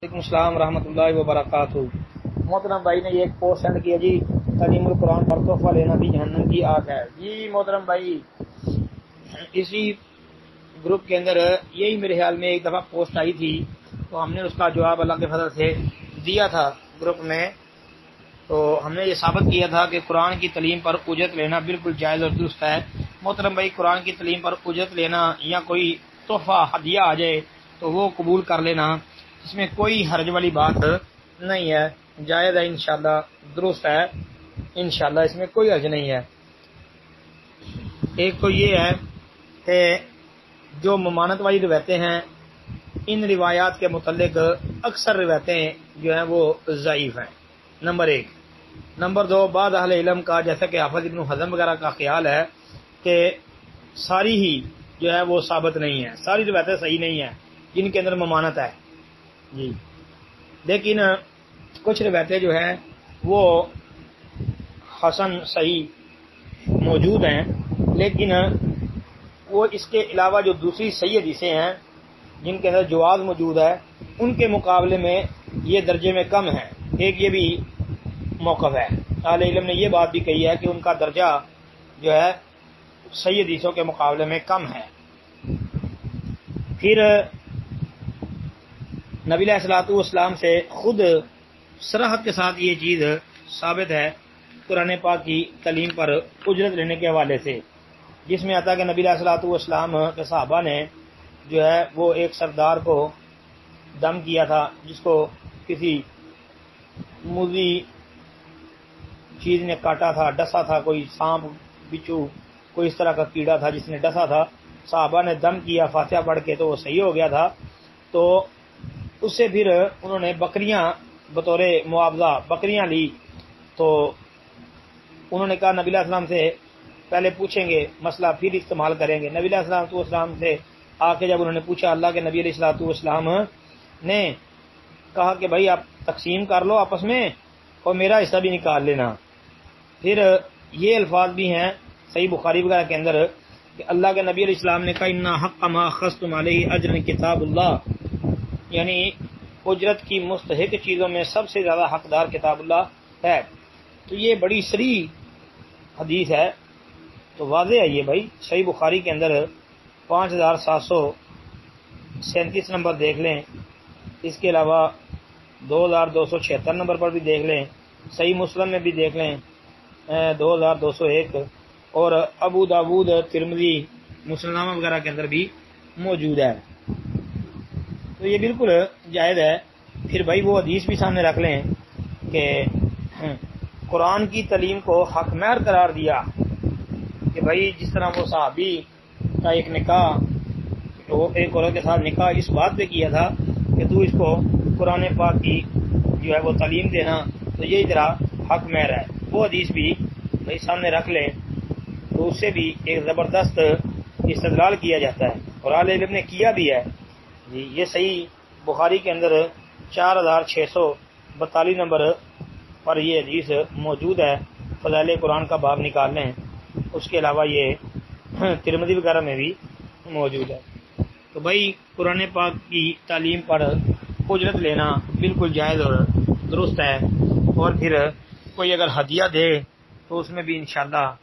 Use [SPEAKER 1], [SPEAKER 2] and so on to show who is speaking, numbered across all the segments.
[SPEAKER 1] وعلیکم السلام ورحمۃ اللہ وبرکاتہ۔ محترم بھائی نے یہ ایک پوسٹ سینڈ کیا جی، تعلیم القرآن پر تحفہ لینا بھی جہنم کی آگ ہے۔ جی محترم بھائی، اسی گروپ کے اندر یہی میرے خیال میں ایک دفعہ پوسٹ آئی تھی، تو ہم نے اس کا جواب اللہ کے فضل سے دیا تھا گروپ میں۔ تو ہم نے یہ ثابت کیا تھا کہ قرآن کی تعلیم پر اجرت لینا بالکل جائز اور درست ہے۔ محترم بھائی، قرآن کی تعلیم پر اجرت لینا یا کوئی تحفہ ہدیہ آ جائے تو وہ قبول کر لینا، اس میں کوئی حرج والی بات نہیں ہے، جائز ہے، انشاءاللہ درست ہے، انشاءاللہ اس میں کوئی حرج نہیں ہے۔ ایک تو یہ ہے کہ جو ممانت والی روایتیں ہیں، ان روایات کے متعلق اکثر روایتیں جو ہیں وہ ضعیف ہیں، نمبر ایک۔ نمبر دو، بعض اہل علم کا جیسا کہ حافظ ابن حزم وغیرہ کا خیال ہے کہ ساری ہی جو ہے وہ ثابت نہیں ہے، ساری روایتیں صحیح نہیں ہیں جن کے اندر ممانت ہے جی، لیکن کچھ روایتیں جو ہیں وہ حسن صحیح موجود ہیں، لیکن وہ اس کے علاوہ جو دوسری صحیح حدیثیں ہیں جن کے اندر جواز موجود ہے، ان کے مقابلے میں یہ درجے میں کم ہیں۔ ایک یہ بھی موقف ہے، اہل علم نے یہ بات بھی کہی ہے کہ ان کا درجہ جو ہے صحیح حدیثوں کے مقابلے میں کم ہے۔ پھر نبی علیہ الصلوۃ والسلام سے خود صراحت کے ساتھ یہ چیز ثابت ہے قرآن پاک کی تعلیم پر اجرت لینے کے حوالے سے، جس میں آتا ہے کہ نبی علیہ الصلوۃ والسلام کے صحابہ نے جو ہے وہ ایک سردار کو دم کیا تھا، جس کو کسی موذی چیز نے کاٹا تھا، ڈسا تھا، کوئی سانپ بچھو کوئی اس طرح کا کیڑا تھا جس نے ڈسا تھا، صحابہ نے دم کیا فاتحہ پڑھ کے تو وہ صحیح ہو گیا تھا۔ تو اس سے پھر انہوں نے بکریاں بطور معاوضہ بکریاں لی، تو انہوں نے کہا نبی علیہ السلام سے پہلے پوچھیں گے مسئلہ پھر استعمال کریں گے۔ نبی علیہ السلام سے آ کے جب انہوں نے پوچھا، اللہ کے نبی علیہ الصلوۃ والسلام نے کہا کہ بھائی آپ تقسیم کر لو آپس میں اور میرا حصہ بھی نکال لینا۔ پھر یہ الفاظ بھی ہیں صحیح بخاری وغیرہ کے اندر کہ اللہ کے نبی علیہ السلام نے کہا انا حق ما اخذتم علیہ اجر کتاب اللہ، یعنی اجرت کی مستحق چیزوں میں سب سے زیادہ حقدار کتاب اللہ ہے۔ تو یہ بڑی صریح حدیث ہے، تو واضح ہے یہ بھائی، صحیح بخاری کے اندر 5737 نمبر دیکھ لیں، اس کے علاوہ 2276 نمبر پر بھی دیکھ لیں، صحیح مسلم میں بھی دیکھ لیں 2201، اور ابو داود ترمذی مسلمہ وغیرہ کے اندر بھی موجود ہے، تو یہ بالکل جائز ہے۔ پھر بھائی وہ حدیث بھی سامنے رکھ لیں کہ قرآن کی تعلیم کو حق مہر قرار دیا، کہ بھائی جس طرح وہ صحابی کا ایک نکاح، وہ ایک عورت کے ساتھ نکاح اس بات پہ کیا تھا کہ تو اس کو قرآن پاک کی جو ہے وہ تعلیم دینا، تو یہی طرح حق مہر ہے، وہ حدیث بھی بھائی سامنے رکھ لیں، تو اس سے بھی ایک زبردست استدلال کیا جاتا ہے، اور اہل علم نے کیا بھی ہے جی۔ یہ صحیح بخاری کے اندر 4642 نمبر پر یہ حدیث موجود ہے، فضائل قرآن کا باب نکال لیں، اس کے علاوہ یہ ترمذی وغیرہ میں بھی موجود ہے۔ تو بھائی قرآن پاک کی تعلیم پر اجرت لینا بالکل جائز اور درست ہے، اور پھر کوئی اگر ہدیہ دے تو اس میں بھی انشاءاللہ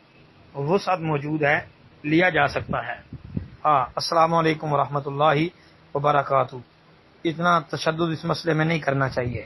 [SPEAKER 1] وسعت موجود ہے، لیا جا سکتا ہے۔ ہاں، السلام علیکم ورحمۃ اللہ وبرکاتہ۔ اتنا تشدد اس مسئلے میں نہیں کرنا چاہیے۔